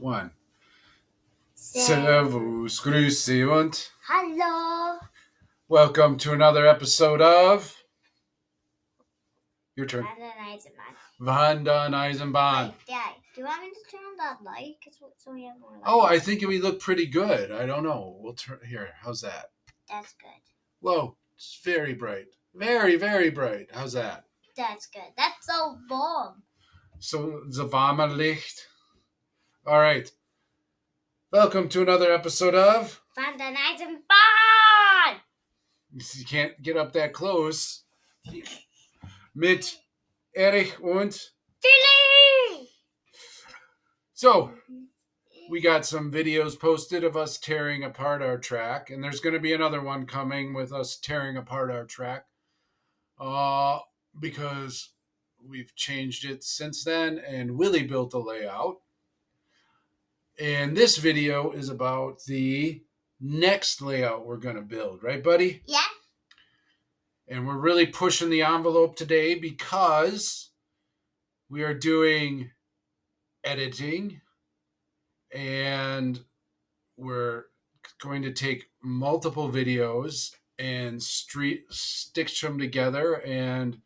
One. Servus, grüße und Hallo. welcome to another episode of your turn. Eisenbahn. Eisenbahn. Wait, Dad, do you want me to turn on that light? So we have more light. Oh, I think we look pretty good. I don't know. We'll turn here. How's that? That's good. Whoa, it's very bright. Very, very bright. How's that? That's good. That's so warm. So, the warme Licht. All right. Welcome to another episode of Eisenbahn. You can't get up that close. Mit Erich und Chili. So, we got some videos posted of us tearing apart our track, and there's going to be another one coming with us tearing apart our track because we've changed it since then, and Willie built a layout. And this video is about the next layout we're going to build, right, buddy? Yeah. And we're really pushing the envelope today because we are doing editing, and we're going to take multiple videos and stitch them together, and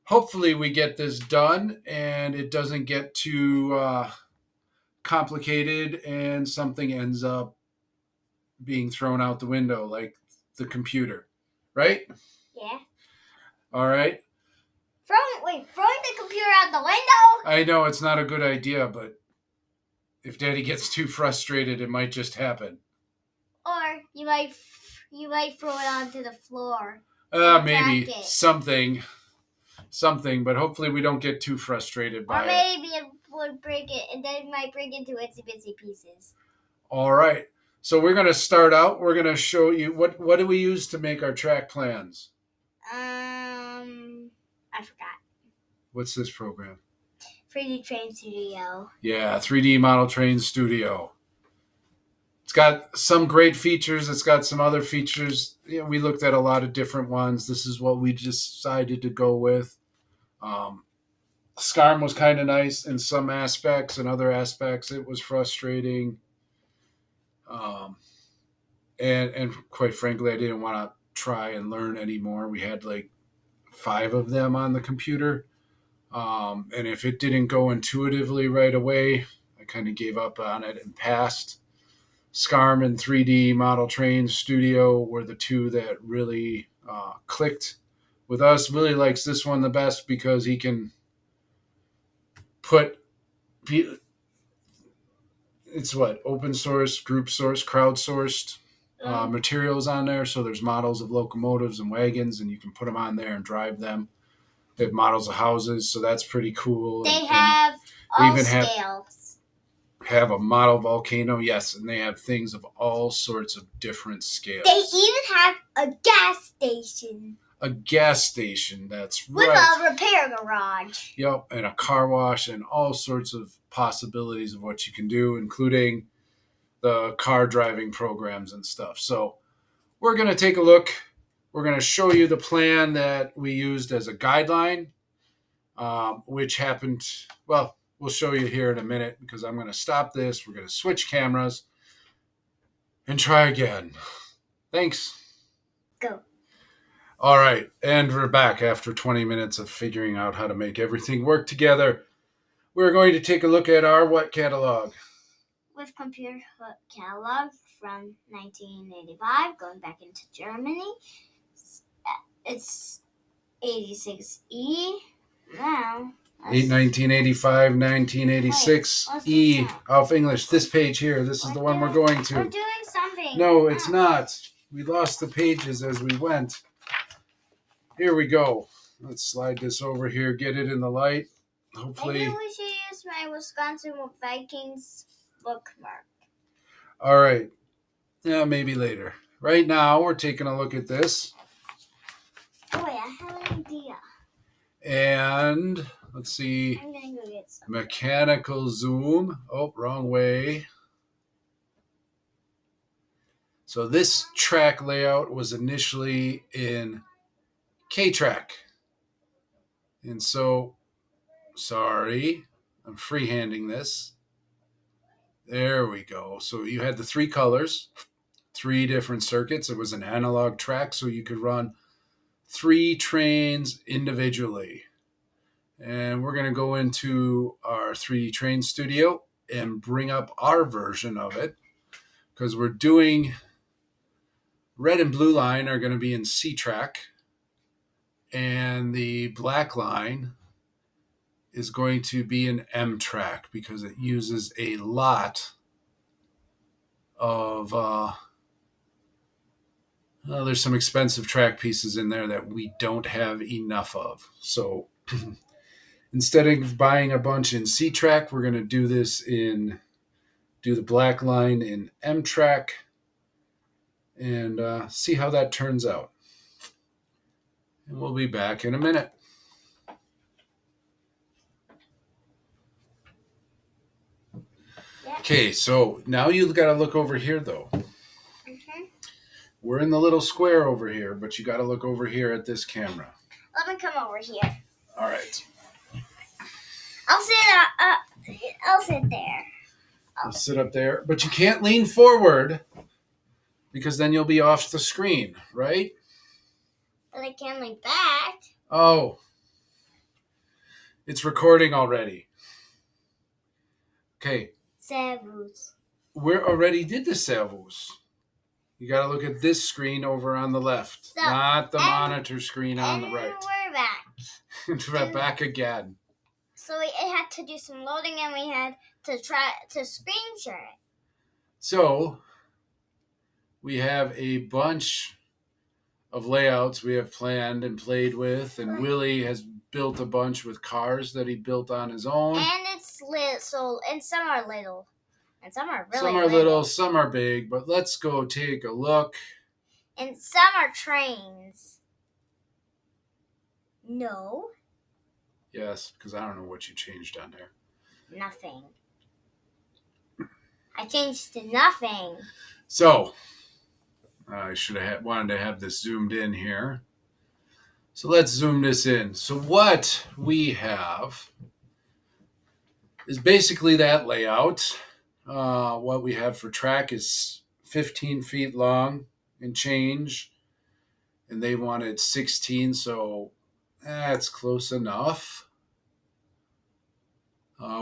hopefully we get this done and it doesn't get too complicated and something ends up being thrown out the window like the computer, right? Yeah. All right. Throwing the computer out the window? I know it's not a good idea, but if Daddy gets too frustrated, it might just happen. Or you might throw it onto the floor. Maybe something, but hopefully we don't get too frustrated by it. Or maybe it would break it, and then it might break into itsy bitsy pieces. All right. So we're going to start out. We're going to show you what do we use to make our track plans? I forgot. What's this program? 3D Train Studio. Yeah, 3D Model Train Studio. It's got some great features. It's got some other features. You know, we looked at a lot of different ones. This is what we decided to go with. SCARM was kind of nice in some aspects. In other aspects, it was frustrating. And quite frankly, I didn't want to try and learn anymore. We had like 5 of them on the computer. And if it didn't go intuitively right away, I kind of gave up on it and passed. SCARM and 3D Model Train Studio were the two that really clicked with us. Willie likes this one the best because he can put open source, group source, crowdsourced materials on there. So there's models of locomotives and wagons, and you can put them on there and drive them. They have models of houses, so that's pretty cool. They have all scales. Have a model volcano, yes, and they have things of all sorts of different scales. They even have a gas station. A gas station, that's right. With a repair garage. Yep, and a car wash and all sorts of possibilities of what you can do, including the car driving programs and stuff. So we're going to take a look. We're going to show you the plan that we used as a guideline, which happened, well, we'll show you here in a minute because I'm going to stop this. We're going to switch cameras and try again. Thanks. Go. All right, and we're back after 20 minutes of figuring out how to make everything work together. We're going to take a look at our what catalog? With computer catalog from 1985, going back into Germany. It's 86E. Now. 1985, 1986 E of English. This page here, this is the one we're going to. We're doing something. No, it's not. We lost the pages as we went. Here we go. Let's slide this over here, get it in the light. Hopefully. Maybe we should use my Wisconsin Vikings bookmark. All right. Yeah, maybe later. Right now, we're taking a look at this. Oh, wait, I have an idea. And let's see. I'm going to go get some. Mechanical zoom. Oh, wrong way. So this track layout was initially in K-Track. And so, sorry, I'm freehanding this. There we go. So you had the three colors, three different circuits. It was an analog track, so you could run three trains individually. And we're going to go into our 3D train studio and bring up our version of it because we're doing red and blue line are going to be in C track, and the black line is going to be an M track because it uses a lot of there's some expensive track pieces in there that we don't have enough of. So instead of buying a bunch in C track, we're going to do the black line in M track and see how that turns out. And we'll be back in a minute. Okay, so now you've got to look over here, though. Mm-hmm. We're in the little square over here, but you got to look over here at this camera. Let me come over here. All right. I'll sit there. You'll sit up there, but you can't lean forward because then you'll be off the screen, right? But I can't lean back. Oh, it's recording already. Okay. Servus. We already did the servos. You got to look at this screen over on the left, So, not the monitor screen on the right. We're back. We're back again. So we had to do some loading, and we had to try to screen share it. So we have a bunch of layouts we have planned and played with, and Willie has built a bunch with cars that he built on his own. And it's little, and some are little, and some are really some are little, some are big, but let's go take a look. And some are trains. No. Yes, because I don't know what you changed on there. Nothing. I changed to nothing. So, I should have wanted to have this zoomed in here. So let's zoom this in. So what we have is basically that layout. What we have for track is 15 feet long and change. And they wanted 16, so that's close enough.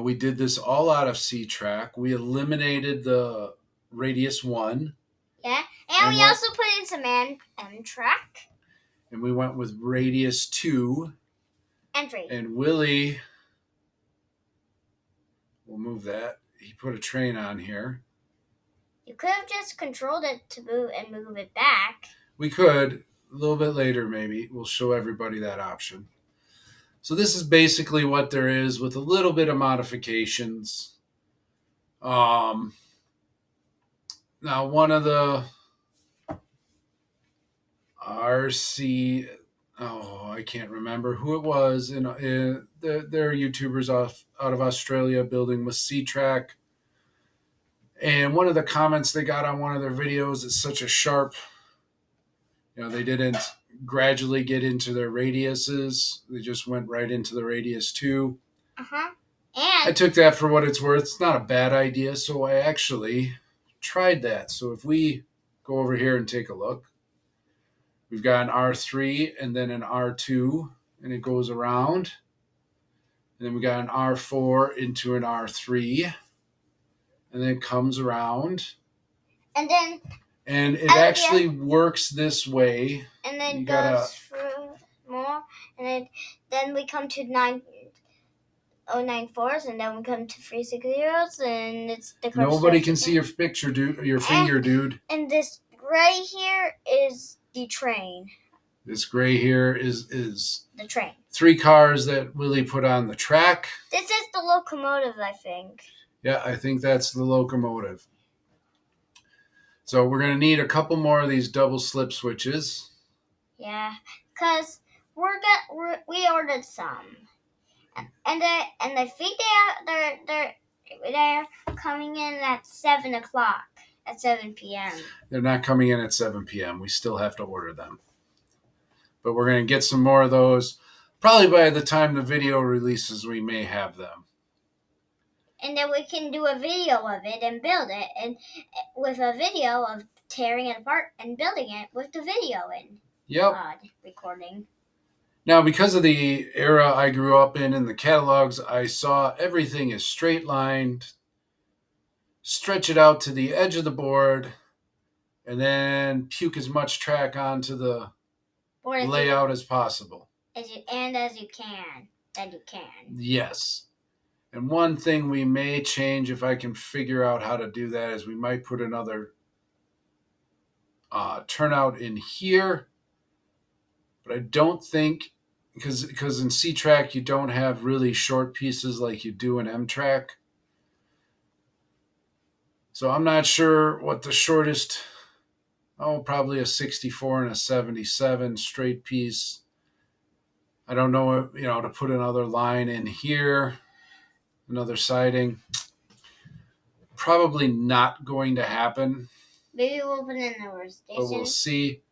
We did this all out of C track. We eliminated the radius 1. Yeah, and we also put in some M track. And we went with radius 2. And 3. And Willie, we'll move that. He put a train on here. You could have just controlled it to move it back. We could. A little bit later, maybe. We'll show everybody that option. So this is basically what there is with a little bit of modifications. Now, one of the RC, I can't remember who it was. There are YouTubers out of Australia building with C-Track. And one of the comments they got on one of their videos is such a sharp, they didn't gradually get into their radiuses. They just went right into the radius 2. Uh-huh. And I took that for what it's worth. It's not a bad idea, so I actually tried that. So if we go over here and take a look, we've got an R3 and then an R2, and it goes around. And then we got an R4 into an R3, and then it comes around. And it actually works this way. And then it goes through more, and then we come to 9094s, and then we come to 360s, and it's the nobody can see your picture, dude. Your finger, dude. And this gray here is the train. This gray here is the train. 3 cars that Willie put on the track. This is the locomotive, I think. Yeah, I think that's the locomotive. So we're going to need a couple more of these double slip switches. Yeah, because we ordered some. And I think they're coming in at 7 o'clock, at 7 p.m. They're not coming in at 7 p.m. We still have to order them. But we're going to get some more of those. Probably by the time the video releases, we may have them. And then we can do a video of it and build it, and with a video of tearing it apart and building it with the video in. Yep. Recording. Now, because of the era I grew up in the catalogs, I saw everything is straight lined, stretch it out to the edge of the board, and then puke as much track onto the layout as possible. As you can. That you can. Yes. And one thing we may change if I can figure out how to do that is we might put another turnout in here. But I don't think, because in C-Track you don't have really short pieces like you do in M-Track. So I'm not sure what the shortest, probably a 64 and a 77 straight piece. I don't know, to put another line in here, another siding. Probably not going to happen. Maybe we'll put in the workstation. But we'll see.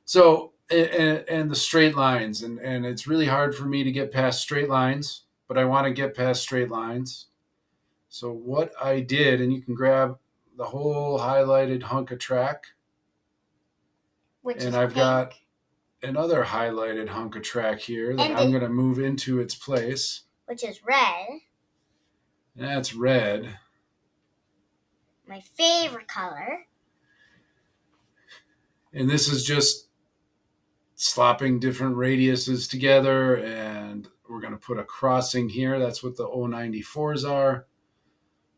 So, and the straight lines, and it's really hard for me to get past straight lines, but I want to get past straight lines. So what I did, and you can grab the whole highlighted hunk of track. And I've got another highlighted hunk of track here that I'm going to move into its place. Which is red. That's red. My favorite color. And this is just slopping different radiuses together, and we're going to put a crossing here. That's what the 094s are.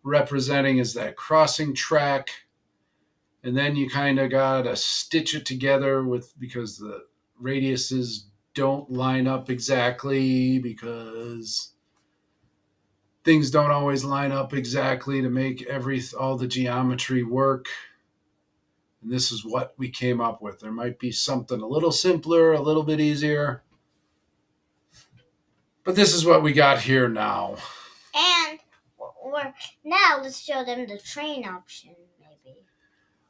Representing is that crossing track. And then you kind of got to stitch it together because the radiuses don't line up exactly, because things don't always line up exactly to make all the geometry work. And this is what we came up with. There might be something a little simpler, a little bit easier, but this is what we got here now. And now let's show them the train option, maybe.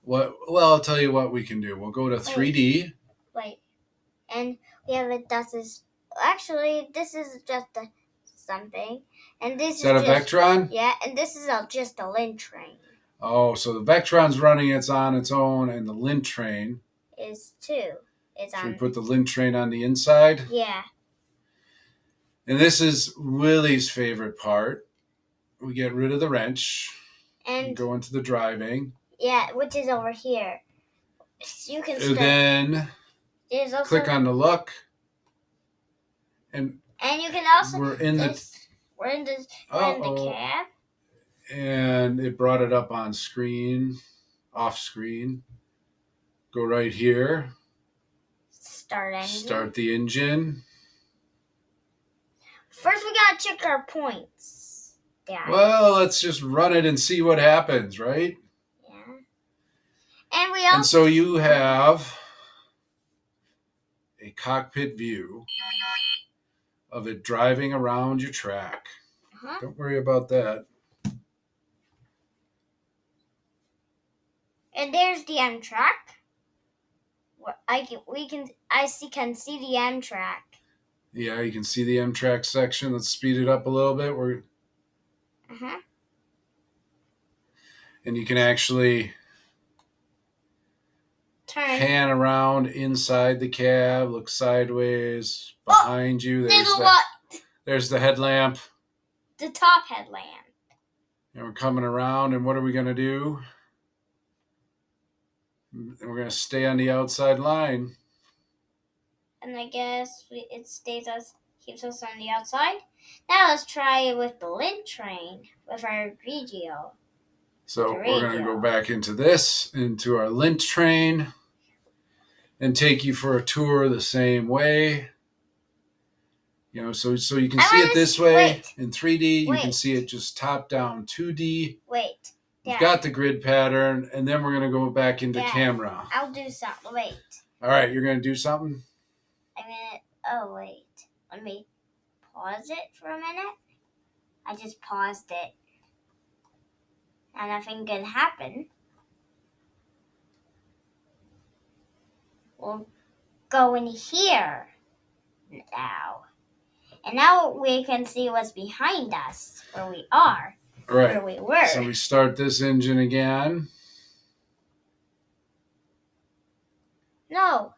Well, I'll tell you what we can do. We'll go to 3D. Wait. And we have it. Actually, this is just something. And this is that a Vectron? Yeah, and this is just a lint train. Oh, so the Vectron's running on its own, and the lint train is too. So we put the lint train on the inside? Yeah. And this is Willie's favorite part. We get rid of the wrench and go into the driving. Yeah, which is over here. So you can then click on the look. And you can also we're in the cab. And it brought it up on screen, off screen. Go right here. Start engine. Start the engine. First, we gotta check our points. Yeah. Well, let's just run it and see what happens, right? Yeah. And so you have a cockpit view of it driving around your track. Don't worry about that. And there's the M track. I can see the M track. Yeah, you can see the M track section. Let's speed it up a little bit. And you can actually pan around inside the cab, look sideways, behind you. There's the headlamp. The top headlamp. And we're coming around, and what are we going to do? We're going to stay on the outside line. And I guess it keeps us on the outside. Now let's try it with the lint train with our radio. So we're going to go back into our lint train, and take you for a tour the same way. So you can see it this way in 3D. You can see it just top down 2D. Wait. You've got the grid pattern, and then we're going to go back into camera. I'll do something. Wait. All right, you're going to do something? Wait. Let me pause it for a minute. I just paused it. Now nothing can happen. We'll go in here now. And now we can see what's behind us, where we are. All right. where we were. So we start this engine again. No.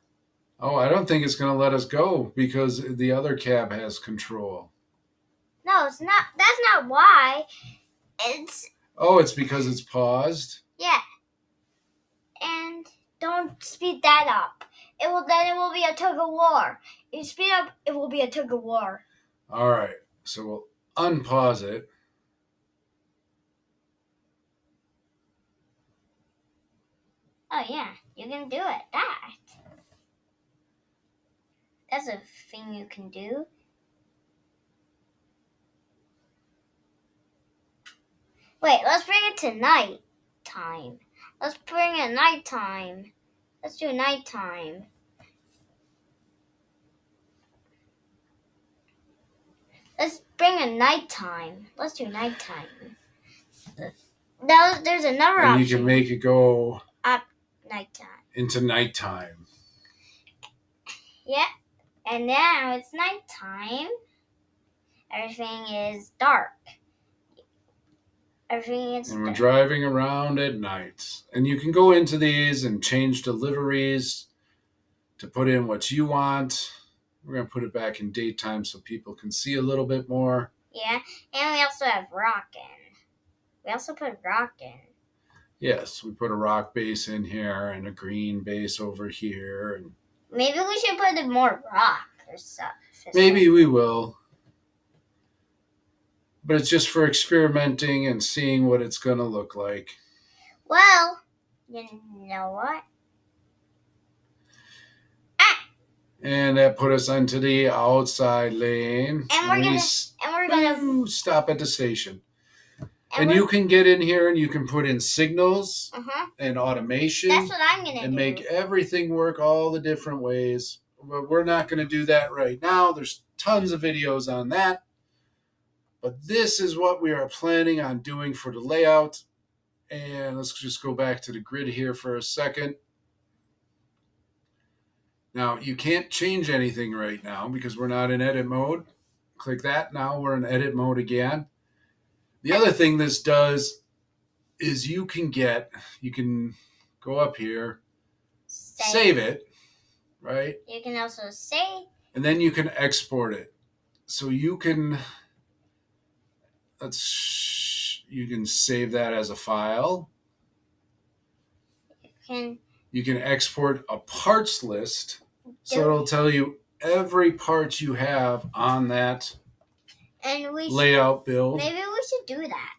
Oh, I don't think it's going to let us go because the other cab has control. No, it's not. That's not why. It's. Oh, it's because it's paused? Yeah. And don't speed that up. It will be a tug of war. If you speed up, it will be a tug of war. All right. So we'll unpause it. Oh yeah, you can do it. That's a thing you can do. Wait, let's bring it to night time. Let's bring it nighttime. Let's do nighttime. Let's bring it nighttime. Let's do nighttime. Now there's another And option. you can make it go up nighttime. Into nighttime. Yeah, and now it's nighttime. Everything is dark. Everything is And we're dark. driving around at night. And you can go into these and change deliveries to put in what you want. We're going to put it back in daytime so people can see a little bit more. Yeah, and we also have rockin'. We also put rockin'. Yes, we put a rock base in here and a green base over here. And maybe we should put in more rock or stuff. Maybe we will. But it's just for experimenting and seeing what it's going to look like. Well, you know what? And that put us onto the outside lane. And we're gonna stop at the station. And you can get in here and you can put in signals and automation. That's what I'm gonna do. And make everything work all the different ways. But we're not going to do that right now. There's tons of videos on that. But this is what we are planning on doing for the layout. And let's just go back to the grid here for a second. Now, you can't change anything right now because we're not in edit mode. Click that. Now we're in edit mode again. The other thing this does is you can go up here, save it, right? You can also save. And then you can export it. So you can save that as a file. You can export a parts list. So it'll tell you every part you have on that layout build. Maybe we should do that.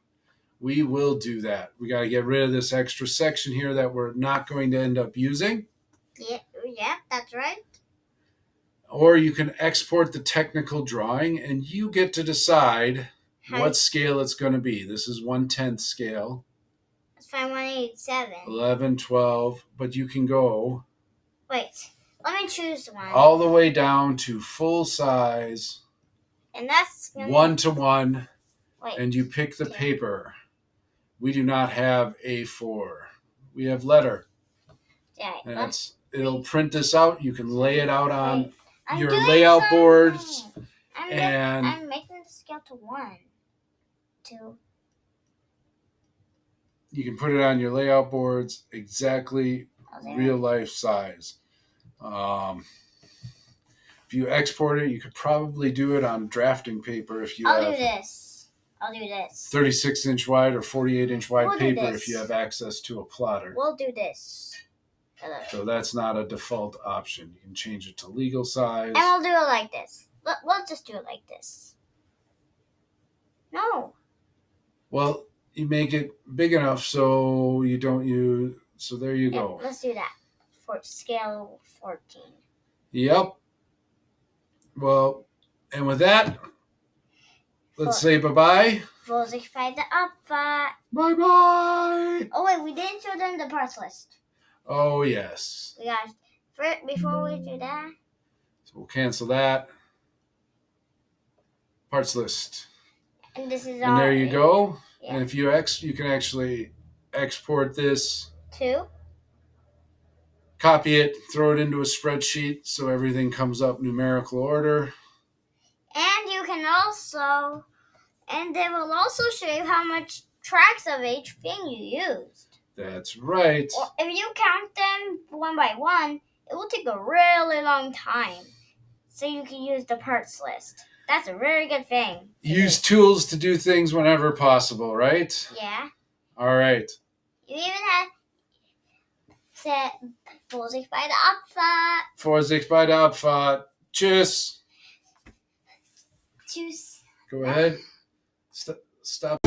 We will do that. We got to get rid of this extra section here that we're not going to end up using. Yeah, that's right. Or you can export the technical drawing and you get to decide what scale it's going to be. This is 1/10 scale. Let's find 187. 11, 12, but you can go. Wait, let me choose one. All the way down to full size. And that's 1:1. And you pick the paper. We do not have A4. We have letter. Yeah, and it'll print this out. You can lay it out on your layout boards. I'm making the scale to 1. 2. You can put it on your layout boards exactly real life size. If you export it, you could probably do it on drafting paper if you I'll do this. 36-inch wide or 48-inch wide paper if you have access to a plotter. We'll do this. So that's not a default option. You can change it to legal size. And we'll do it like this. We'll just do it like this. No. Well, you make it big enough so you don't use. So there you go. Let's do that for scale 14. Yep. Well, and with that, let's say bye-bye. Vorsicht the Abfahrt. Bye-bye. Oh, wait, we didn't show them the parts list. Oh, yes. We got, before we do that. So we'll cancel that. Parts list. And this is and there you go. Yeah. And if you can actually export this. To? Copy it, throw it into a spreadsheet so everything comes up numerical order. And you can also And they will also show you how much tracks of each thing you used. That's right. Or if you count them one by one, it will take a really long time. So you can use the parts list. That's a very good thing. Use tools to do things whenever possible, right? Yeah. All right. You even have said Vorsicht bei der Abfahrt. Vorsicht bei der Abfahrt. Tschüss. Tschüss. Go ahead. Stop.